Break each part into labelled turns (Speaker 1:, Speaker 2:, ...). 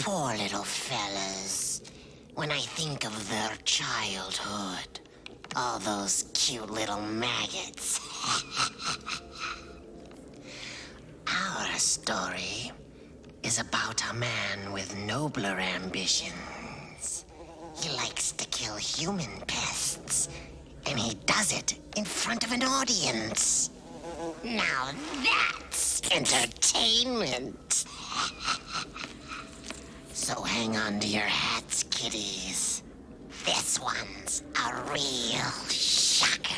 Speaker 1: poor little fellas. When I think of their childhood, all those cute little maggots. Our story is about a man with nobler ambitions. He likes to kill human pests, and he does it in front of an audience. Now that's entertainment. So hang on to your hats, kiddies. This one's a real shocker.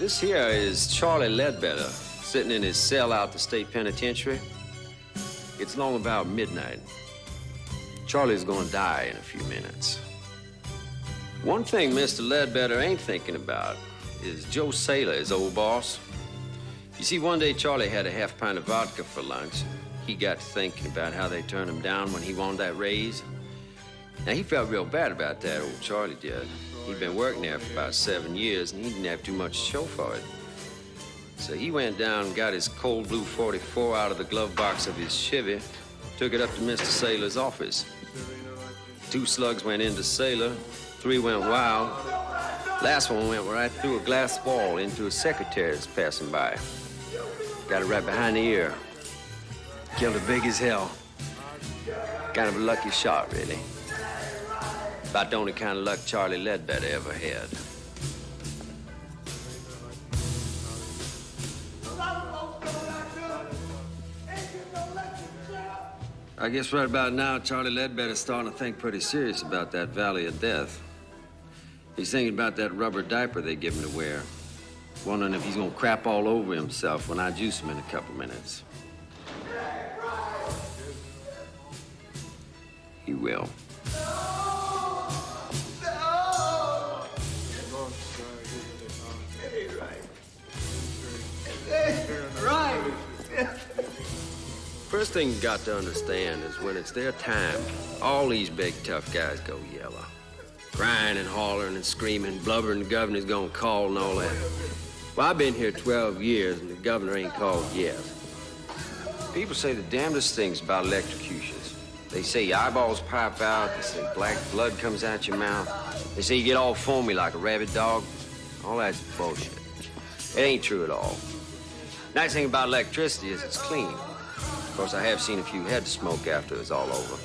Speaker 2: This here is Charlie Ledbetter, sitting in his cell out the state penitentiary. It's long about midnight. Charlie's gonna die in a few minutes. One thing Mr. Ledbetter ain't thinking about is Joe Saylor, his old boss. You see, one day Charlie had a half pint of vodka for lunch. He got to thinking about how they turned him down when he wanted that raise. Now, he felt real bad about that, old Charlie did. He'd been working there for about 7 years, and he didn't have too much to show for it. So he went down and got his cold blue 44 out of the glove box of his Chevy, took it up to Mr. Saylor's office. 2 slugs went into Saylor, 3 went wild. Last one went right through a glass wall into a secretary that's passing by. Got it right behind the ear. Killed it big as hell. Kind of a lucky shot, really. About the only kind of luck Charlie Ledbetter ever had. I guess right about now, Charlie Ledbetter's starting to think pretty serious about that Valley of Death. He's thinking about that rubber diaper they give him to wear. Wondering if he's gonna crap all over himself when I juice him in a couple minutes. He will. First thing you got to understand is when it's their time, all these big tough guys go yellow. Crying and hollering and screaming, blubbering the governor's gonna call and all that. Well, I've been here 12 years and the governor ain't called yet. People say the damnedest things about electrocutions. They say your eyeballs pop out, they say black blood comes out your mouth. They say you get all foamy like a rabid dog. All that's bullshit. It ain't true at all. Nice thing about electricity is it's clean. Of course, I have seen a few heads smoke after it's all over.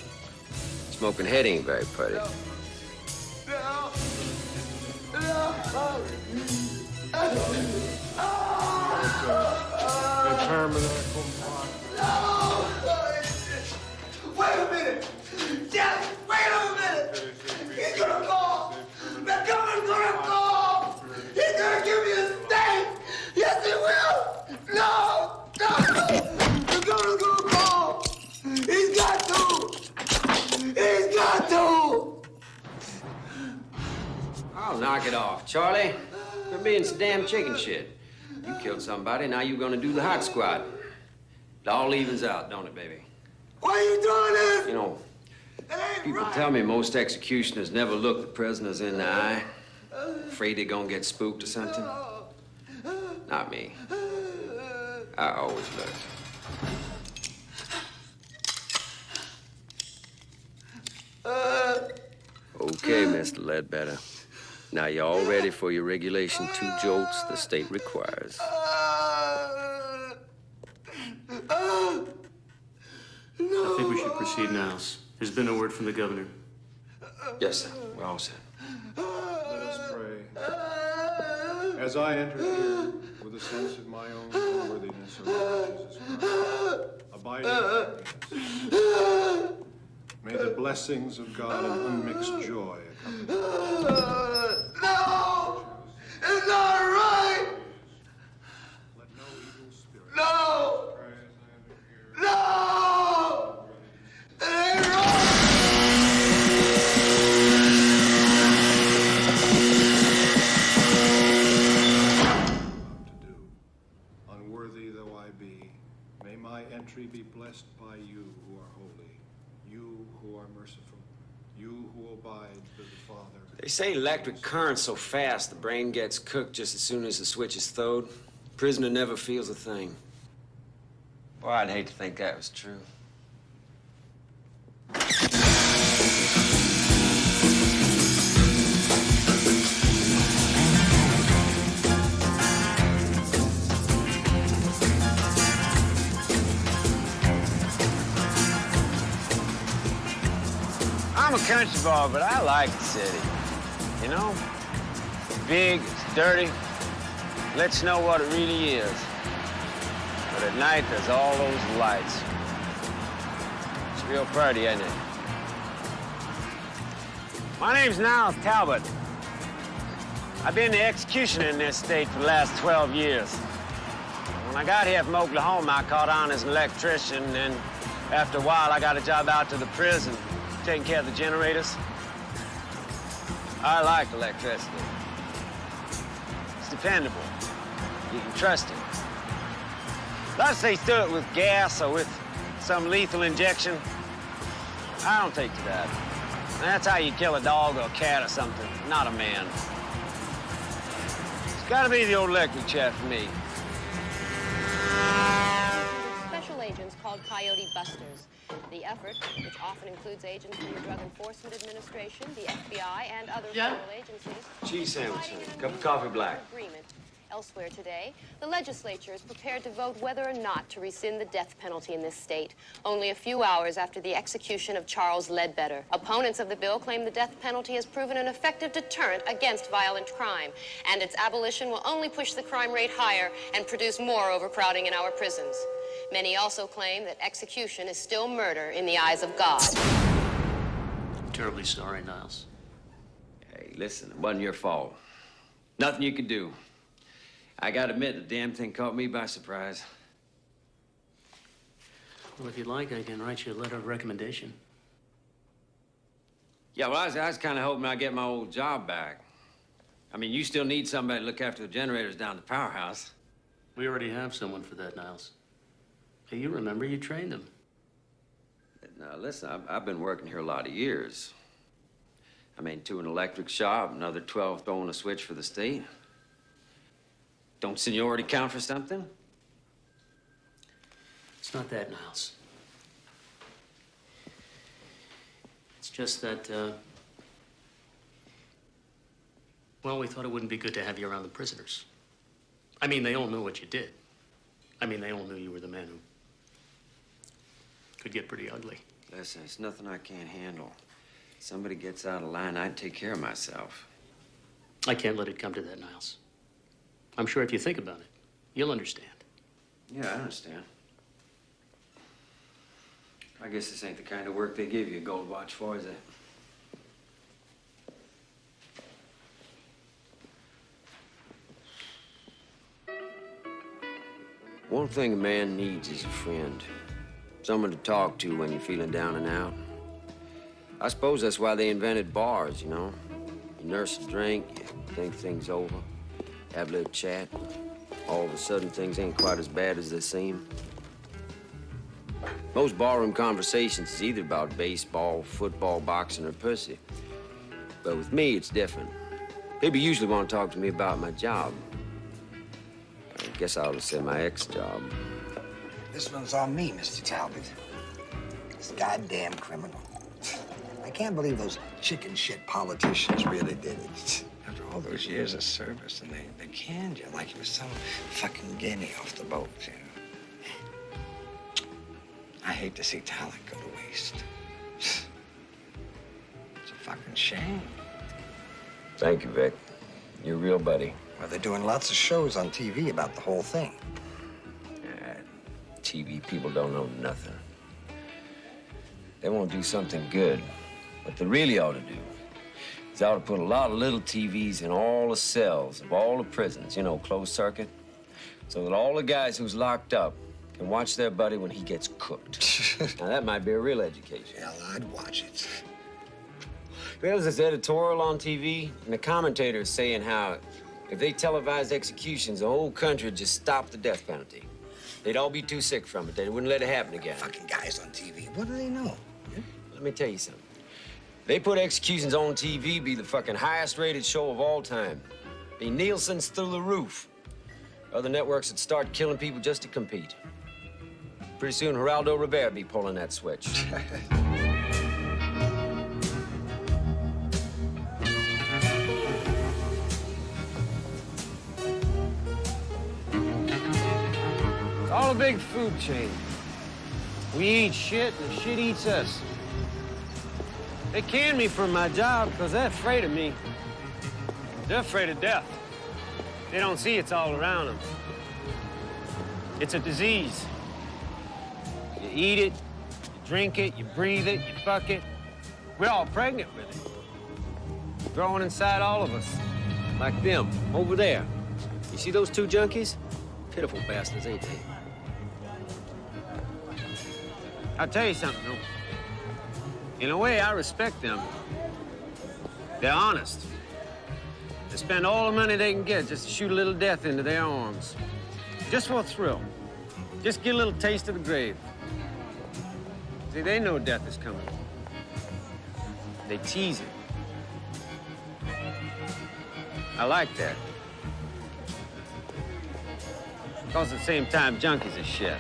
Speaker 2: Smoking head ain't very pretty.
Speaker 3: Wait a minute! Daddy, wait a minute! He's gonna call! The governor's gonna call! He's gonna give me a steak! Yes, he will! No! The governor's gonna call! He's got to! He's got to!
Speaker 2: I'll knock it off, Charlie. You're being some damn chicken shit. You killed somebody, now you're gonna do the hot squat. It all evens out, don't it, baby?
Speaker 3: Why are you doing this?
Speaker 2: You know, people tell me most executioners never look the prisoners in the eye. Afraid they're gonna get spooked or something. Not me. I always look. Okay, Mr. Ledbetter. Now, you all ready for your regulation 2 jolts the state requires?
Speaker 4: I think we should proceed now. There's been a word from the governor.
Speaker 2: Yes, sir. We're all set.
Speaker 5: Let us pray. As I enter here with a sense of my own unworthiness, O Lord Jesus Christ, abiding in happiness, may the blessings of God and unmixed joy accompany me.
Speaker 3: No! It's not right!
Speaker 5: Let no evil spirit.
Speaker 3: No! No! It ain't right!
Speaker 5: To do. Unworthy though I be, may my entry be blessed by you who are holy, you who are merciful, you who abide with the Father.
Speaker 2: They say electric current's so fast the brain gets cooked just as soon as the switch is throwed. Prisoner never feels a thing. Boy, I'd hate to think that was true. I'm a country boy, but I like the city. You know? It's big, it's dirty, lets you know what it really is. But at night, there's all those lights. It's real pretty, ain't it? My name's Niles Talbot. I've been the executioner in this state for the last 12 years. When I got here from Oklahoma, I caught on as an electrician, and after a while, I got a job out to the prison, taking care of the generators. I like electricity. It's dependable. You can trust it. Let's say do it with gas or with some lethal injection. I don't take to that. That's how you kill a dog or a cat or something, not a man. It's gotta be the old electric chair for me.
Speaker 6: Special agents called Coyote Busters. The effort, which often includes agents from the Drug Enforcement Administration, the FBI, and other federal agencies,
Speaker 2: Cheese sandwich, honey. Cup of coffee black.
Speaker 6: Agreement. Elsewhere today, the legislature is prepared to vote whether or not to rescind the death penalty in this state, only a few hours after the execution of Charles Ledbetter. Opponents of the bill claim the death penalty has proven an effective deterrent against violent crime, and its abolition will only push the crime rate higher and produce more overcrowding in our prisons. Many also claim that execution is still murder in the eyes of God.
Speaker 4: I'm terribly sorry, Niles.
Speaker 2: Hey, listen, it wasn't your fault. Nothing you could do. I gotta admit, the damn thing caught me by surprise.
Speaker 4: Well, if you'd like, I can write you a letter of recommendation.
Speaker 2: Yeah, well, I was kind of hoping I'd get my old job back. I mean, you still need somebody to look after the generators down at the powerhouse.
Speaker 4: We already have someone for that, Niles. Hey, you remember you trained him.
Speaker 2: Now, listen, I've been working here a lot of years. I mean, 2 in an electric shop, another 12 throwing a switch for the state. Don't seniority count for something?
Speaker 4: It's not that, Niles. It's just that, well, we thought it wouldn't be good to have you around the prisoners. I mean, they all knew what you did. I mean, they all knew you were the man who could get pretty ugly.
Speaker 2: Listen, it's nothing I can't handle. Somebody gets out of line, I'd take care of myself.
Speaker 4: I can't let it come to that, Niles. I'm sure if you think about it, you'll understand.
Speaker 2: Yeah, I understand. I guess this ain't the kind of work they give you a gold watch for, is it? One thing a man needs is a friend. Someone to talk to when you're feeling down and out. I suppose that's why they invented bars, you know? You nurse a drink, you think things over, have a little chat. All of a sudden, things ain't quite as bad as they seem. Most barroom conversations is either about baseball, football, boxing, or pussy. But with me, it's different. People usually want to talk to me about my job. I guess I ought to say my ex-job.
Speaker 7: This one's on me, Mr. Talbot. This goddamn criminal. I can't believe those chicken shit politicians really did it. After all those years of service, and they canned you like you were some fucking guinea off the boat, you know. I hate to see talent go to waste. It's a fucking shame.
Speaker 2: Thank you, Vic. You're a real buddy.
Speaker 7: Well, they're doing lots of shows on TV about the whole thing.
Speaker 2: TV people don't know nothing. They want to do something good. What they really ought to do is they ought to put a lot of little TVs in all the cells of all the prisons, you know, closed circuit, so that all the guys who's locked up can watch their buddy when he gets cooked. Now, that might be a real education.
Speaker 7: Hell, I'd watch it.
Speaker 2: There was this editorial on TV, and the commentator is saying how if they televised executions, the whole country would just stop the death penalty. They'd all be too sick from it. They wouldn't let it happen again.
Speaker 7: Fucking guys on TV. What do they know?
Speaker 2: Let me tell you something. They put executions on TV, be the fucking highest rated show of all time. Be Nielsen's through the roof. Other networks would start killing people just to compete. Pretty soon, Geraldo Rivera be pulling that switch. It's all a big food chain. We eat shit, and the shit eats us. They canned me from my job because they're afraid of me. They're afraid of death. They don't see it's all around them. It's a disease. You eat it, you drink it, you breathe it, you fuck it. We're all pregnant with it. Growing inside all of us. Like them, over there. You see those two junkies? Pitiful bastards, ain't they? I'll tell you something, though. In a way, I respect them. They're honest. They spend all the money they can get just to shoot a little death into their arms. Just for a thrill. Just get a little taste of the grave. See, they know death is coming. They tease it. I like that. Because at the same time, junkies are shit.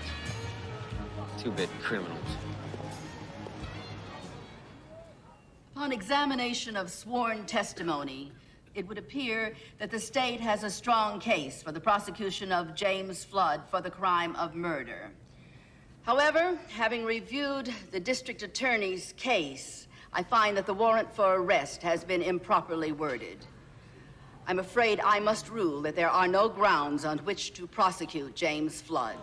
Speaker 2: Two-bit criminals.
Speaker 8: Upon examination of sworn testimony, it would appear that the state has a strong case for the prosecution of James Flood for the crime of murder. However, having reviewed the district attorney's case, I find that the warrant for arrest has been improperly worded. I'm afraid I must rule that there are no grounds on which to prosecute James Flood.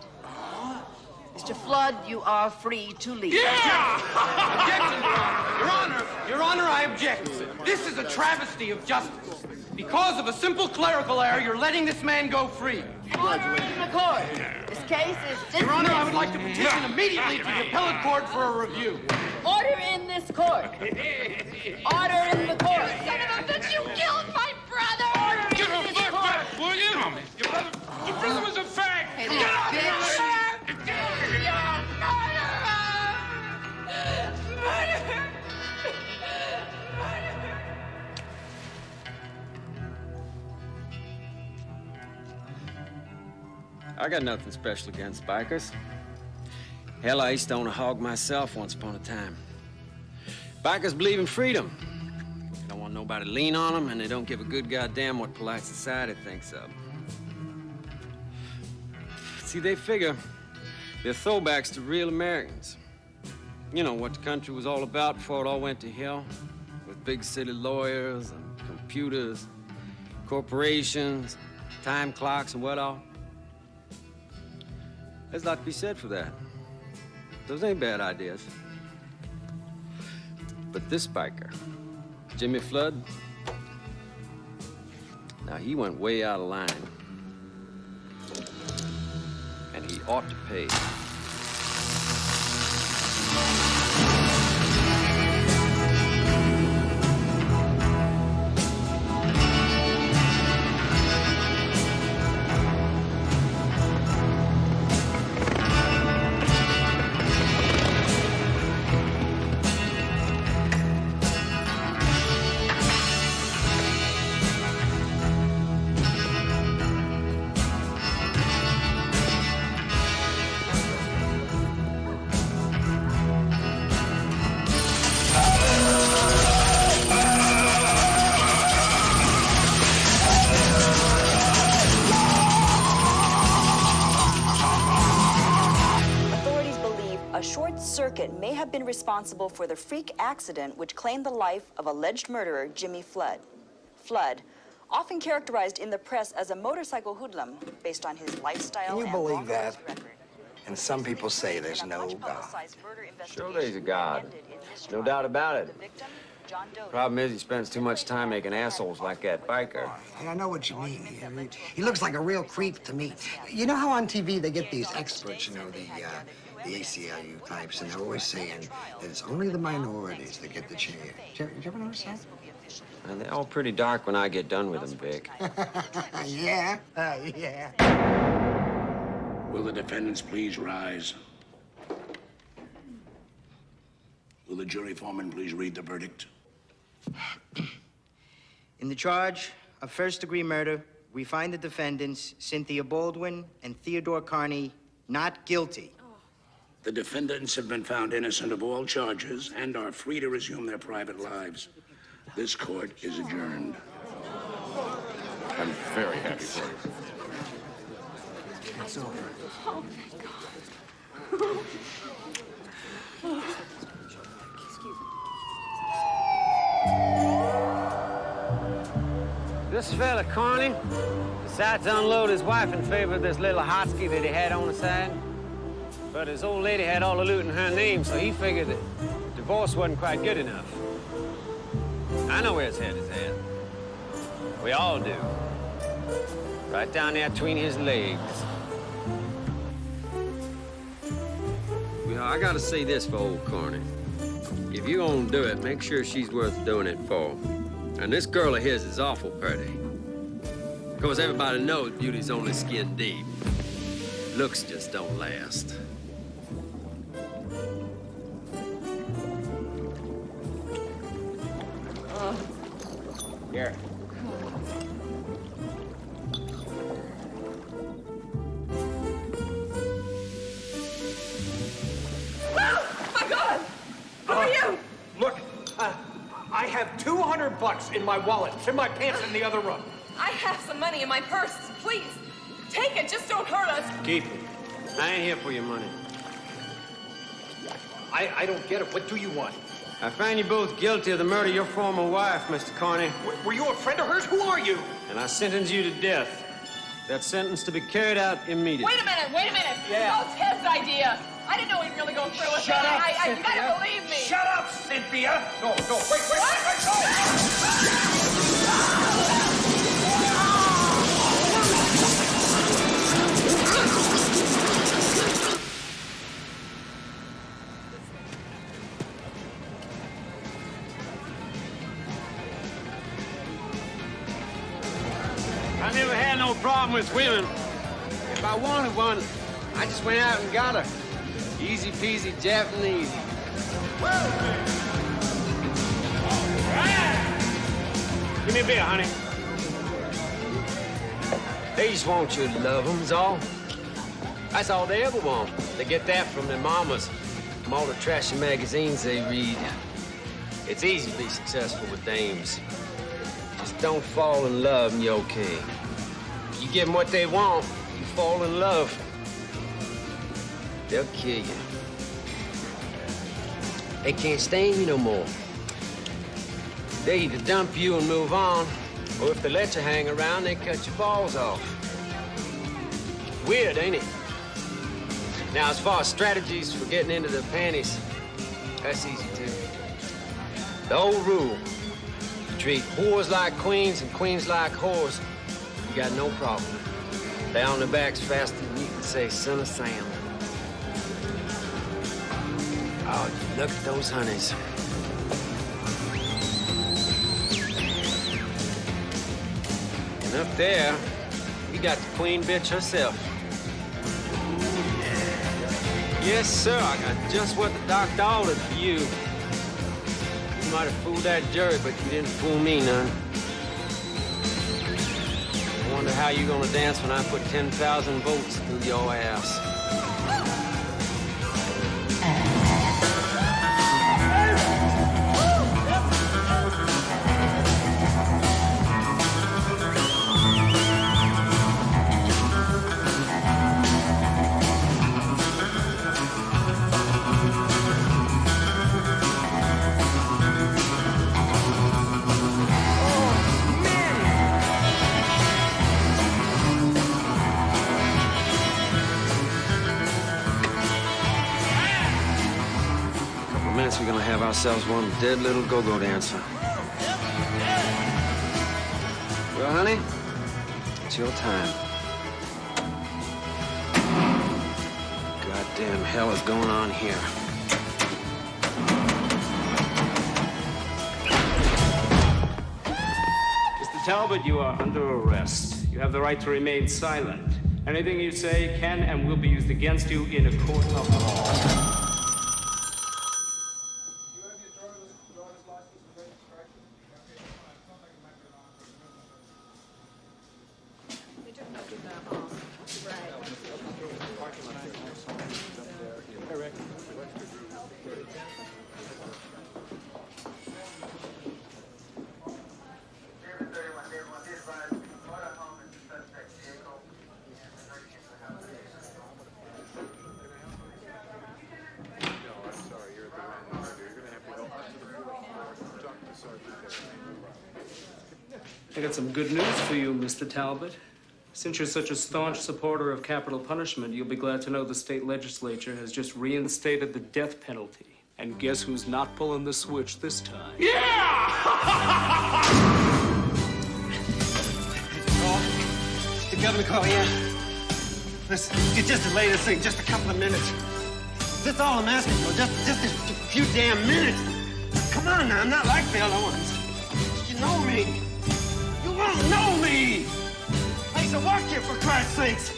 Speaker 8: Mr. Flood, you are free to leave.
Speaker 3: Yeah! Objection, Your Honor, I object. This is a travesty of justice. Because of a simple clerical error, you're letting this man go free.
Speaker 8: Order in the court. This case is dismissed.
Speaker 3: Your Honor, I would like to petition immediately to the appellate court for a review.
Speaker 8: Order in this court. Order in the court. Son of a bitch, you killed my brother! Order
Speaker 3: Get
Speaker 8: in
Speaker 3: the
Speaker 8: this
Speaker 3: fuck
Speaker 8: court.
Speaker 3: back, will you? Your brother was a fag.
Speaker 8: Hey,
Speaker 3: Get out
Speaker 8: bitch.
Speaker 3: of here!
Speaker 2: I got nothing special against bikers. Hell, I used to own a hog myself once upon a time. Bikers believe in freedom. They don't want nobody to lean on them, and they don't give a good goddamn what polite society thinks of. See, they figure they're throwbacks to real Americans. You know what the country was all about before it all went to hell, with big city lawyers and computers, corporations, time clocks, and what all. There's a lot to be said for that. Those ain't bad ideas. But this biker, Jimmy Flood, now he went way out of line. And he ought to pay.
Speaker 9: a short circuit may have been responsible for the freak accident which claimed the life of alleged murderer Jimmy Flood. Flood, often characterized in the press as a motorcycle hoodlum based on his lifestyle.
Speaker 7: Can you
Speaker 9: and
Speaker 7: believe
Speaker 9: long
Speaker 7: that?
Speaker 9: record.
Speaker 7: And some people say there's no God.
Speaker 2: Sure there's a God. No doubt about it. Problem is, he spends too much time making assholes like that biker.
Speaker 7: And I know what you mean. He looks like a real creep to me. You know how on TV they get these experts, you know, the ACLU types, and they're always saying that it's only the minorities that get the chance. Did you ever notice that?
Speaker 2: And they're all pretty dark when I get done with them, Vic.
Speaker 7: Yeah, yeah.
Speaker 10: Will the defendants please rise? Will the jury foreman please read the verdict?
Speaker 11: In the charge of first-degree murder, we find the defendants, Cynthia Baldwin and Theodore Carney, not guilty.
Speaker 10: The defendants have been found innocent of all charges and are free to resume their private lives. This court is adjourned.
Speaker 12: I'm very happy for you.
Speaker 7: It's over.
Speaker 13: Oh, thank God.
Speaker 14: This fella, Carney, decided to unload his wife in favor of this little hotsky that he had on the side. But his old lady had all the loot in her name, so he figured that divorce wasn't quite good enough. I know where his head is at. We all do. Right down there between his legs.
Speaker 2: You know, I gotta say this for old Carney. If you're gonna do it, make sure she's worth doing it for. And this girl of his is awful pretty. Of course, everybody knows beauty's only skin deep. Looks just don't last.
Speaker 14: Here.
Speaker 13: My God! Who are you?
Speaker 15: Look, I have $200 in my wallet. It's in my pants in the other room.
Speaker 13: I have some money in my purse. Please, take it. Just don't hurt us.
Speaker 14: Keep it. I ain't here for your money.
Speaker 15: I don't get it. What do you want?
Speaker 14: I find you both guilty of the murder of your former wife, Mr. Carney.
Speaker 15: Were you a friend of hers? Who are you?
Speaker 14: And I sentence you to death. That sentence to be carried out immediately.
Speaker 13: Wait a minute.
Speaker 15: Yeah.
Speaker 13: That was Ted's idea. I didn't know he'd really go through with it.
Speaker 15: Shut up,
Speaker 13: I
Speaker 15: Cynthia.
Speaker 13: gotta believe me.
Speaker 15: Shut up, Cynthia. No, wait, no.
Speaker 14: I never had no problem with women. If I wanted one, I just went out and got her. Easy peasy Japanese. Give me a beer, honey.
Speaker 2: They just want you to love them, is all. That's all they ever want. They get that from their mamas, from all the trashy magazines they read. It's easy to be successful with dames. Just don't fall in love and you're okay. You give them what they want, you fall in love. They'll kill you. They can't stand you no more. They either dump you and move on, or if they let you hang around, they cut your balls off. Weird, ain't it? Now, as far as strategies for getting into their panties, that's easy, too. The old rule, you treat whores like queens and queens like whores, you got no problem. They're on their backs faster than you can say, son of Sam. Oh, look at those honeys. And up there, you got the queen bitch herself. Yes, sir, I got just what the doctor ordered for you. You might have fooled that jury, but you didn't fool me none. I wonder how you're gonna dance when I put 10,000 volts through your ass. couple minutes, we're gonna have ourselves one dead little go-go dancer. Well, honey, it's your time. Goddamn hell is going on here?
Speaker 14: Mr. Talbot, you are under arrest. You have the right to remain silent. Anything you say can and will be used against you in a court of law.
Speaker 16: I got some good news for you, Mr. Talbot. Since you're such a staunch supporter of capital punishment, you'll be glad to know the state legislature has just reinstated the death penalty. And guess who's not pulling the switch this time?
Speaker 7: The governor call, yeah? Listen, you just delay this thing just a couple of minutes. That's all I'm asking for, just a few damn minutes. Come on now, I'm not like the other ones. You know me. You won't know me. I used to work here, for Christ's sakes.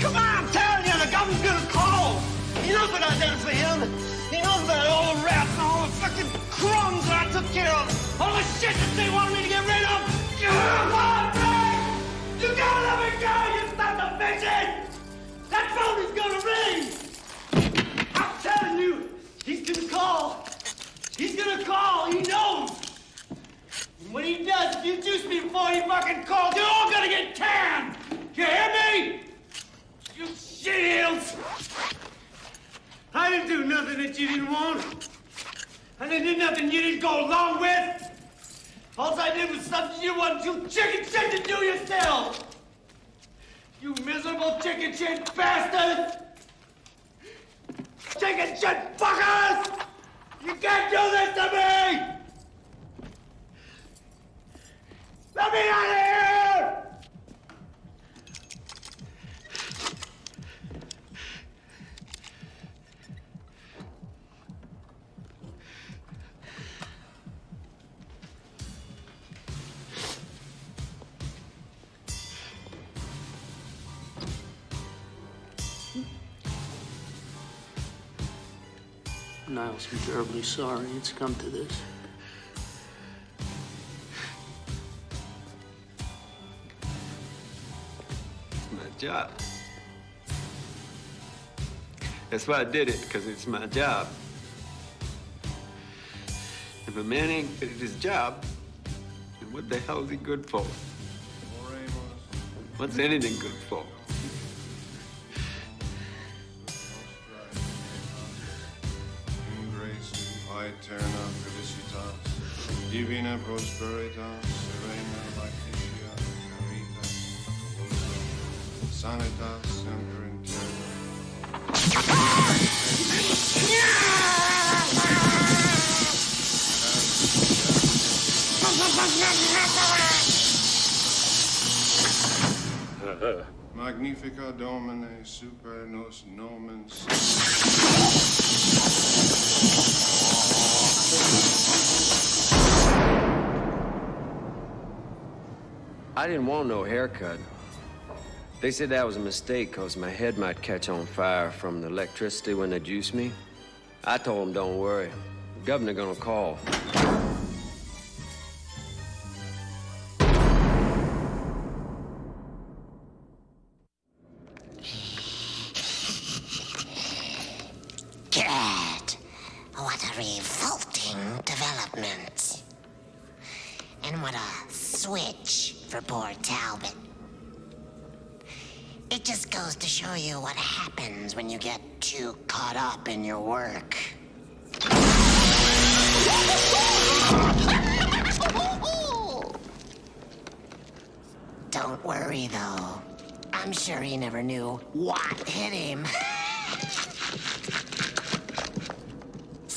Speaker 7: Come on, I'm telling you, the governor's gonna call. He knows what I done for him. He knows about all the rats and all the fucking crumbs that I took care of. All the shit that they wanted me to get rid of. Come on, man! You gotta let me go, you son of a bitches! That phone is gonna ring! I'm telling you, he's gonna call. He's gonna call, he knows. And when he does, if you juice me before he fucking calls, you're all gonna get canned! You hear me? You shit-heels! I didn't do nothing that you didn't want. I didn't do nothing you didn't go along with. All I did was something you wanted you chicken shit to do yourself. You miserable chicken shit bastards! Chicken shit fuckers! You can't do this to me! Let me out of here!
Speaker 4: Niles, I'm terribly sorry it's come to this.
Speaker 2: It's my job. That's why I did it, because it's my job. If a man ain't good at his job, then what the hell is he good for? What's anything good for?
Speaker 5: Eterna felicitas, divina prosperitas, serena laetitia, caritas, sanitas semper in terra. Magnifica Domine super nos nomen.
Speaker 2: I didn't want no haircut. They said that was a mistake because my head might catch on fire from the electricity when they juice me. I told them, don't worry. The governor gonna call.
Speaker 1: God, what a revolting development. And what a switch for poor Talbot. It just goes to show you what happens when you get too caught up in your work. Don't worry, though. I'm sure he never knew what hit him.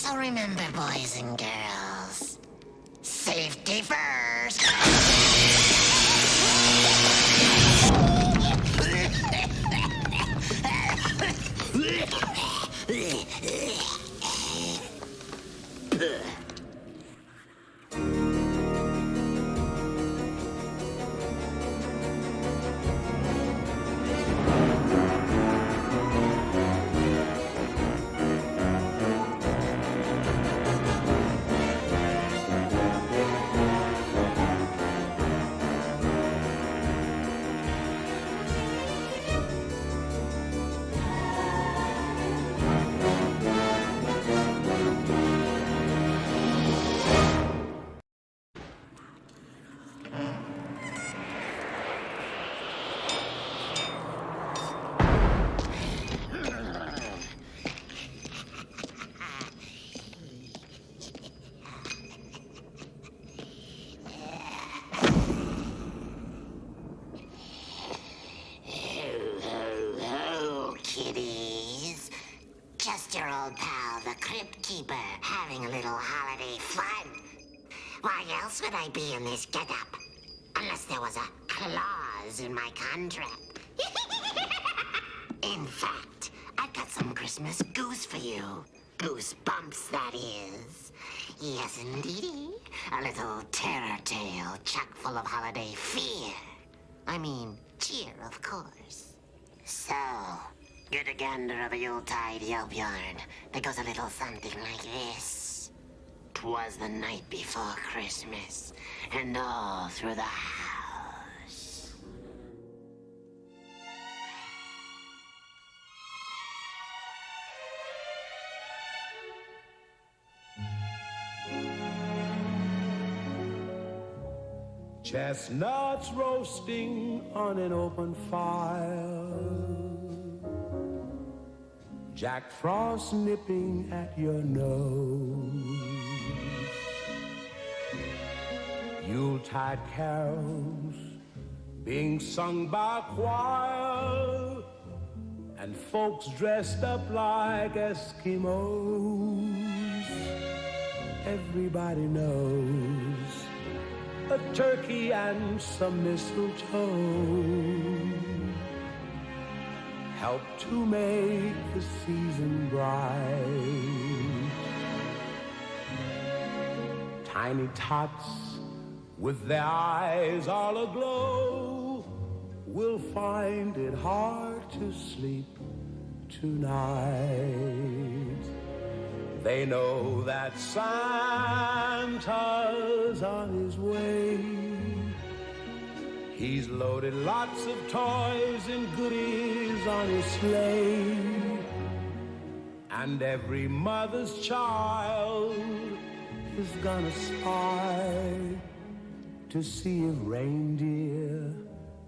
Speaker 1: So remember, boys and girls, safety first. Kitties. Just your old pal, the Crypt Keeper, having a little holiday fun. Why else would I be in this getup? Unless there was a clause in my contract. In fact, I've got some Christmas goose for you. Goosebumps, that is. Yes, indeedy. A little terror tale chock full of holiday fear. I mean, cheer, of course. So, get a gander of a Yuletide Yelp yarn that goes a little something like this. 'Twas the night before Christmas, and all through the house.
Speaker 17: Chestnuts roasting on an open fire, Jack Frost nipping at your nose, Yuletide carols being sung by choir, and folks dressed up like Eskimos. Everybody knows a turkey and some mistletoe help to make the season bright. Tiny tots with their eyes all aglow will find it hard to sleep tonight. They know that Santa's on his way. He's loaded lots of toys and goodies on his sleigh. And every mother's child is gonna spy to see if reindeer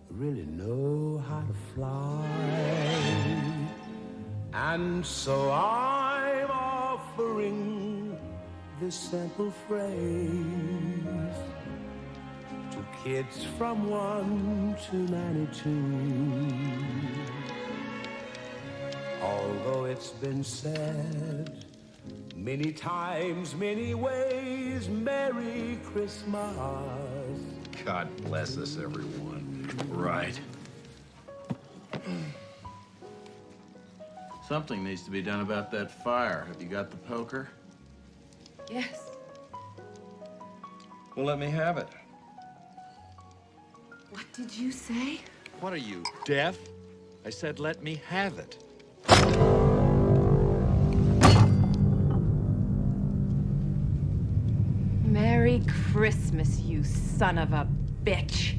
Speaker 17: really know how to fly. And so I'm offering this simple phrase to kids from 1 to 92. Although it's been said many times, many ways, Merry Christmas.
Speaker 12: God bless us, everyone. Right. Something needs to be done about that fire. Have you got the poker?
Speaker 13: Yes.
Speaker 12: Well, let me have it.
Speaker 13: What did you say?
Speaker 12: What are you, deaf? I said let me have it.
Speaker 13: Merry Christmas, you son of a bitch.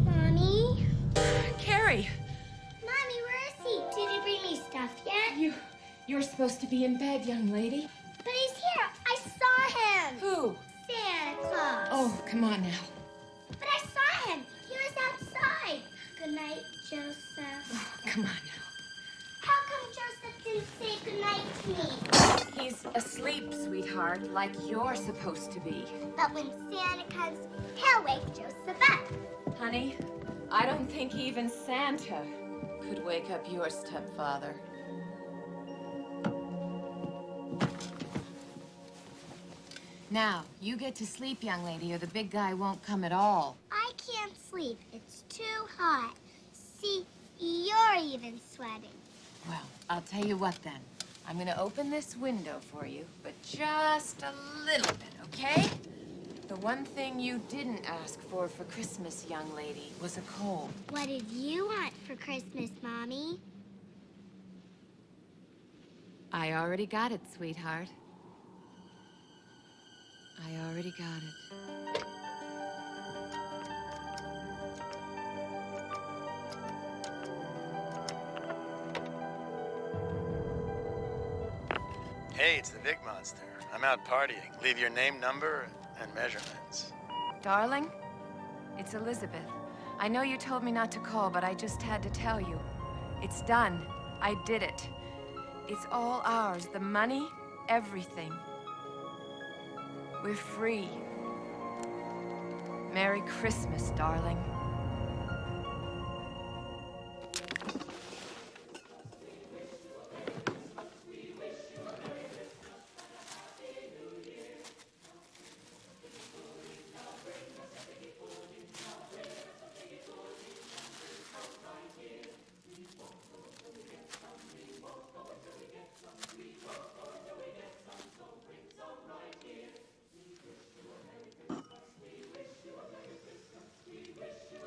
Speaker 18: Mommy?
Speaker 13: Carrie,
Speaker 18: Mommy, where is he? Did he bring me stuff yet?
Speaker 13: you're supposed to be in bed, young lady.
Speaker 18: But he's here. I saw him.
Speaker 13: Who?
Speaker 18: Santa Claus.
Speaker 13: Oh, come on now.
Speaker 18: But I saw him. He was outside. Good night, Joseph.
Speaker 13: Oh, come on now.
Speaker 18: How come Joseph didn't say good night to me?
Speaker 13: He's asleep.
Speaker 19: asleep, sweetheart, like you're supposed to be.
Speaker 18: But when Santa comes, he'll wake Joseph up.
Speaker 19: Honey, I don't think even Santa could wake up your stepfather. Now, you get to sleep, young lady, or the big guy won't come at all.
Speaker 18: I can't sleep. It's too hot. See, you're even sweating.
Speaker 19: Well, I'll tell you what then. I'm gonna open this window for you, but just a little bit, okay? The one thing you didn't ask for Christmas, young lady, was a cold.
Speaker 18: What did you want for Christmas, Mommy?
Speaker 19: I already got it, sweetheart. I already got it.
Speaker 20: Hey, it's the big monster. I'm out partying. Leave your name, number, and measurements.
Speaker 19: Darling, it's Elizabeth. I know you told me not to call, but I just had to tell you. It's done. I did it. It's all ours. The money, everything. We're free. Merry Christmas, darling.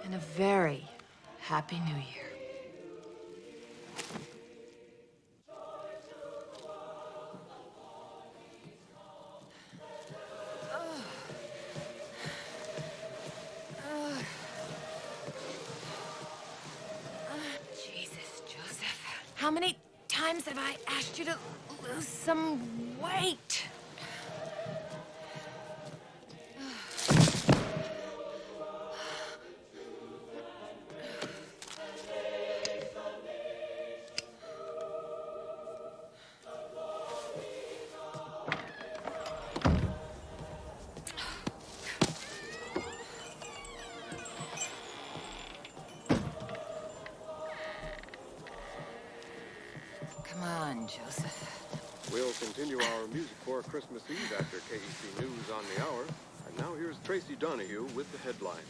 Speaker 19: And a very happy New Year. Jesus, Joseph. How many times have I asked you to lose some weight? Come on, Joseph.
Speaker 12: We'll continue our Music for Christmas Eve after KEC News on the hour. And now here's Tracy Donahue with the headlines.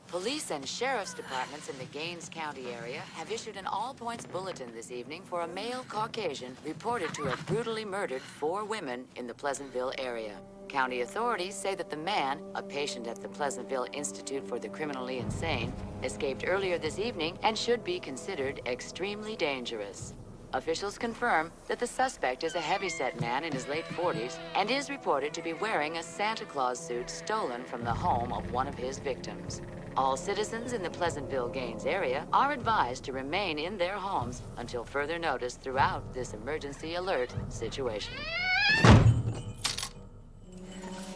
Speaker 21: Police and sheriff's departments in the Gaines County area have issued an all-points bulletin this evening for a male Caucasian reported to have brutally murdered 4 women in the Pleasantville area. County authorities say that the man, a patient at the Pleasantville Institute for the Criminally Insane, escaped earlier this evening and should be considered extremely dangerous. Officials confirm that the suspect is a heavyset man in his late 40s and is reported to be wearing a Santa Claus suit stolen from the home of one of his victims. All citizens in the Pleasantville Gaines area are advised to remain in their homes until further notice throughout this emergency alert situation.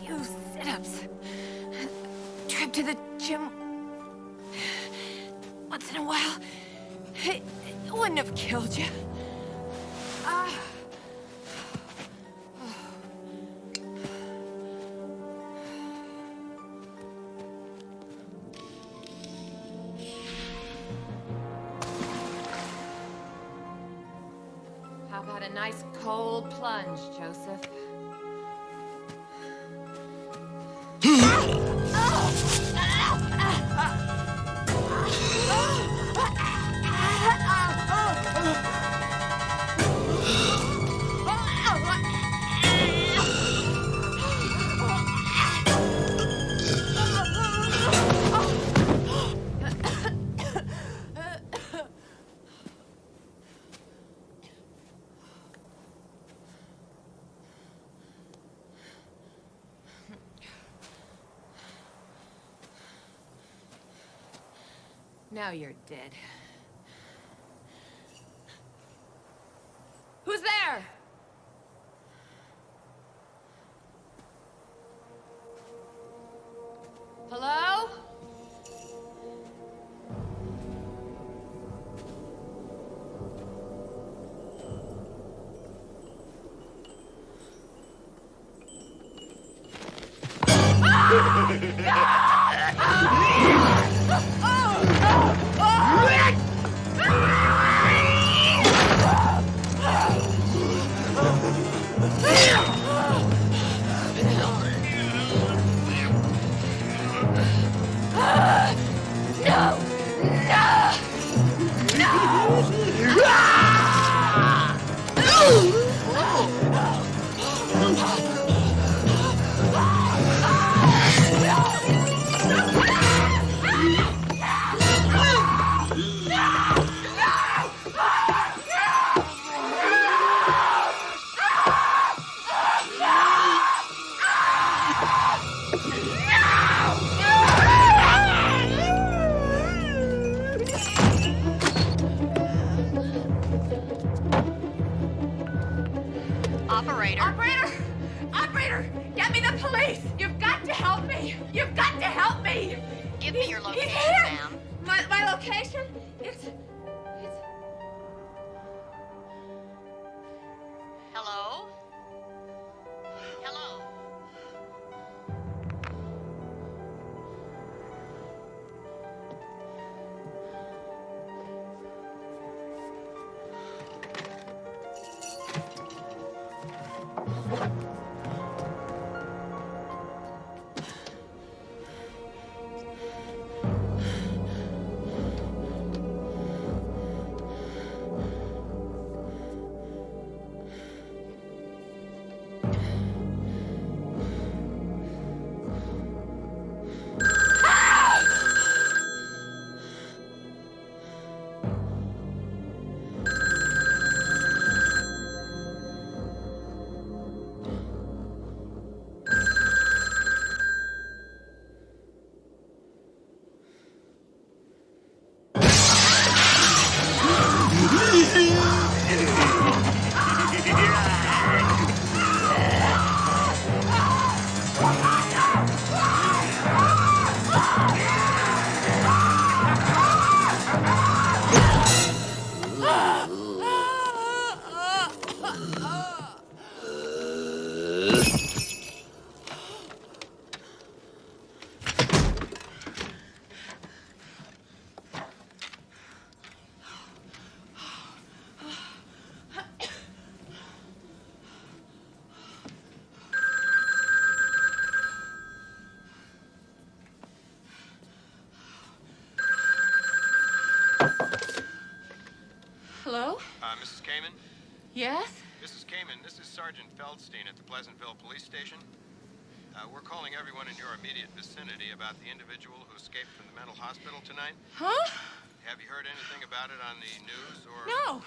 Speaker 19: Few sit-ups. Trip to the gym once in a while. It wouldn't have killed you. How about a nice cold plunge, Joseph? Now you're dead. Who's there? Hello?
Speaker 13: Operator. Operator! Operator! Get me the police! You've got to help me! You've got to help me!
Speaker 6: Give me your location,
Speaker 13: He's here.
Speaker 6: ma'am.
Speaker 13: My location? It's...
Speaker 6: Hello? Hello?
Speaker 13: Hello?
Speaker 12: Mrs. Kamen?
Speaker 13: Yes?
Speaker 12: Mrs. Kamen, this is Sergeant Feldstein at the Pleasantville Police Station. We're calling everyone in your immediate vicinity about the individual who escaped from the mental hospital tonight.
Speaker 13: Huh?
Speaker 12: Have you heard anything about it on the news or...
Speaker 13: No.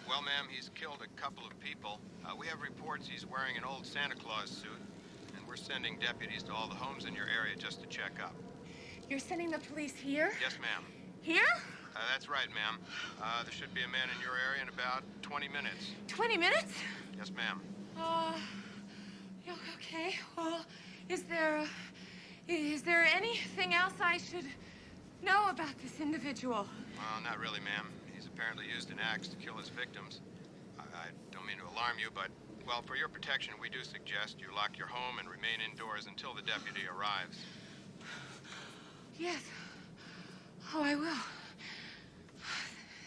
Speaker 12: Well, ma'am, he's killed a couple of people. We have reports he's wearing an old Santa Claus suit, and we're sending deputies to all the homes in your area just to check up.
Speaker 13: You're sending the police here?
Speaker 12: Yes, ma'am.
Speaker 13: Here?
Speaker 12: That's right, ma'am. There should be a man in your area in about 20 minutes.
Speaker 13: 20 minutes?
Speaker 12: Yes, ma'am.
Speaker 13: Okay. Well, is there anything else I should know about this individual?
Speaker 12: Well, not really, ma'am. He's apparently used an axe to kill his victims. I don't mean to alarm you, but, well, for your protection, we do suggest you lock your home and remain indoors until the deputy arrives.
Speaker 13: Yes. Oh, I will.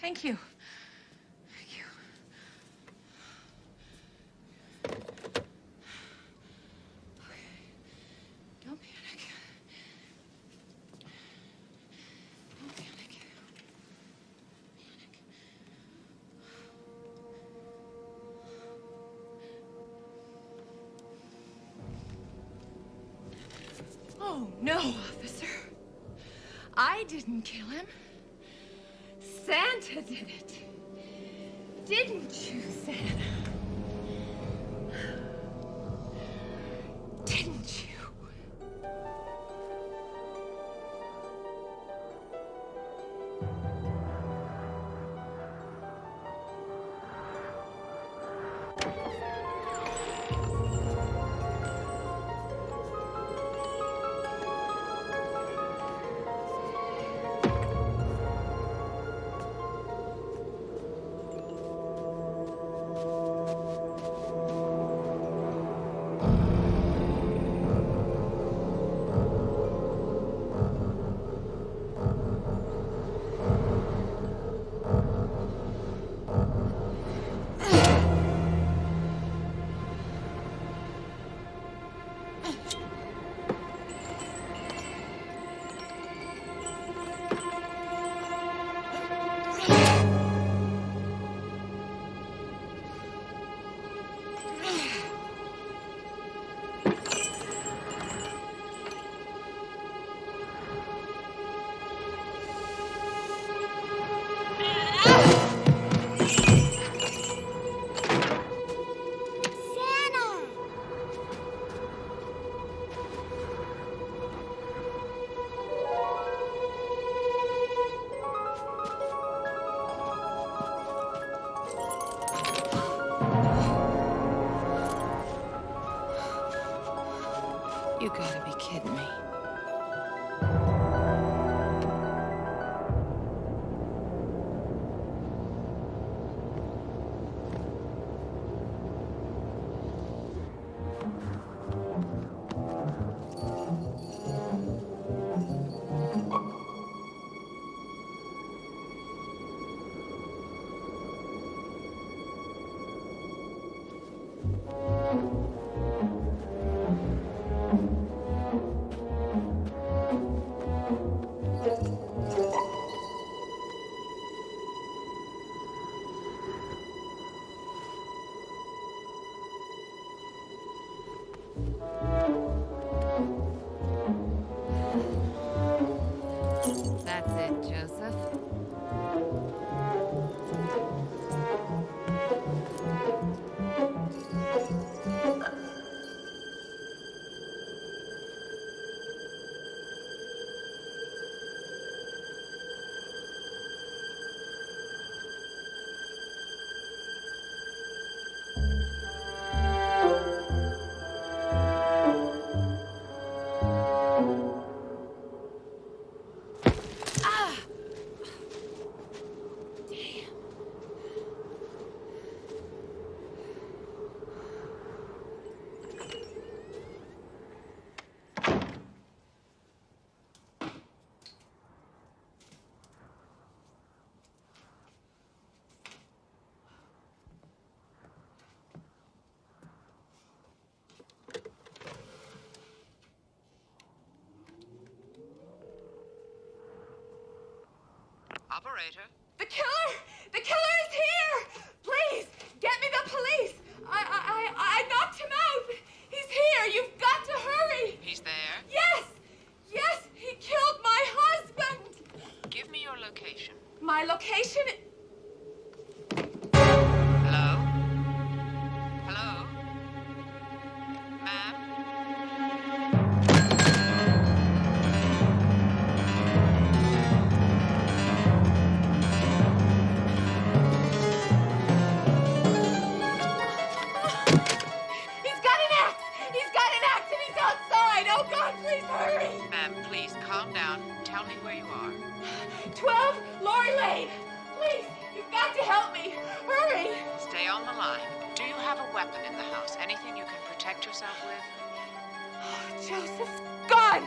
Speaker 13: Thank you. Thank you. Okay. Don't panic. Don't panic. Oh, no, officer. I didn't kill him. Santa did it. Didn't you, Santa? Didn't you?
Speaker 19: You gotta be kidding me. That's it, Joseph.
Speaker 21: Operator?
Speaker 13: The killer! The killer is here! Please, get me the police! I knocked him out! He's here! You've got to hurry!
Speaker 21: He's there?
Speaker 13: Yes! Yes, he killed my husband!
Speaker 21: Give me your location.
Speaker 13: My location...
Speaker 21: Hello? Hello? Ma'am?
Speaker 13: He's got an axe! He's got an axe and he's outside! Oh, God, please hurry!
Speaker 21: Ma'am, please calm down. Tell me where you are.
Speaker 13: 12 Lori Lane! Please, you've got to help me! Hurry!
Speaker 21: Stay on the line. Do you have a weapon in the house? Anything you can protect yourself with?
Speaker 13: Joseph's gun!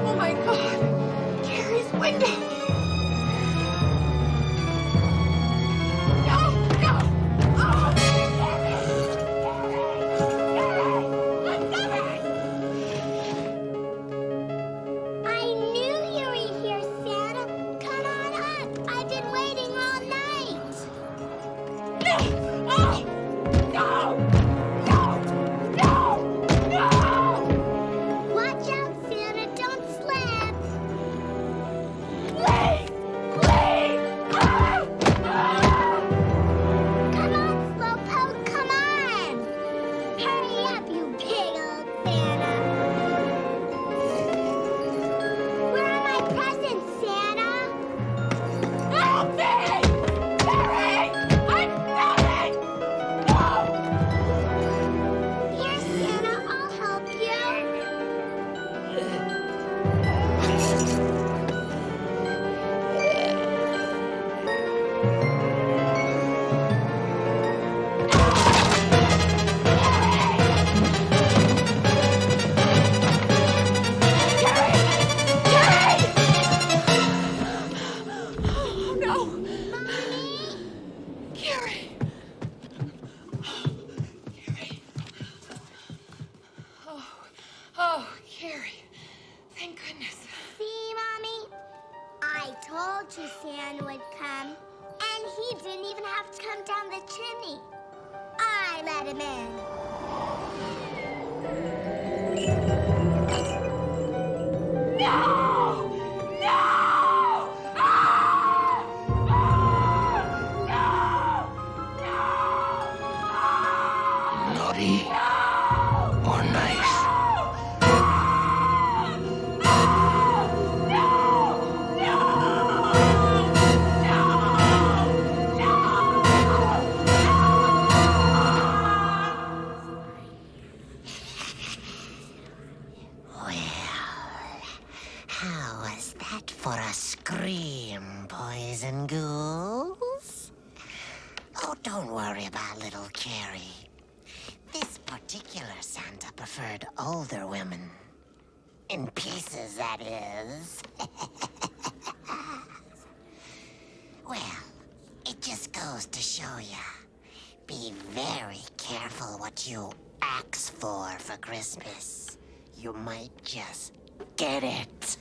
Speaker 13: Oh my God! Carrie's window! No! No! Oh!
Speaker 18: I knew you were here, Santa. Come on up. I've been waiting all night.
Speaker 13: No! Oh! No! No! No! No!
Speaker 18: Watch out, Santa. Don't slip.
Speaker 13: Please! Please! Ah! Ah!
Speaker 18: Come on, Slowpoke. Come on. Hurry up, you big old Santa. Where are my presents, Santa?
Speaker 13: Help me! Carrie! I'm coming! No!
Speaker 18: Here, Santa. I'll help you.
Speaker 13: Oh, no! Carrie! Carrie! Oh, Carrie. Thank goodness.
Speaker 18: See, Mommy? I told you Santa would come. And he didn't even have to come down the chimney. I let him in.
Speaker 3: No! No!
Speaker 1: Naughty or nice? How was that for a scream, boys and ghouls? Oh, don't worry about little Carrie. This particular Santa preferred older women. In pieces, that is. Well, it just goes to show ya. Be very careful what you ask for Christmas. You might just get it.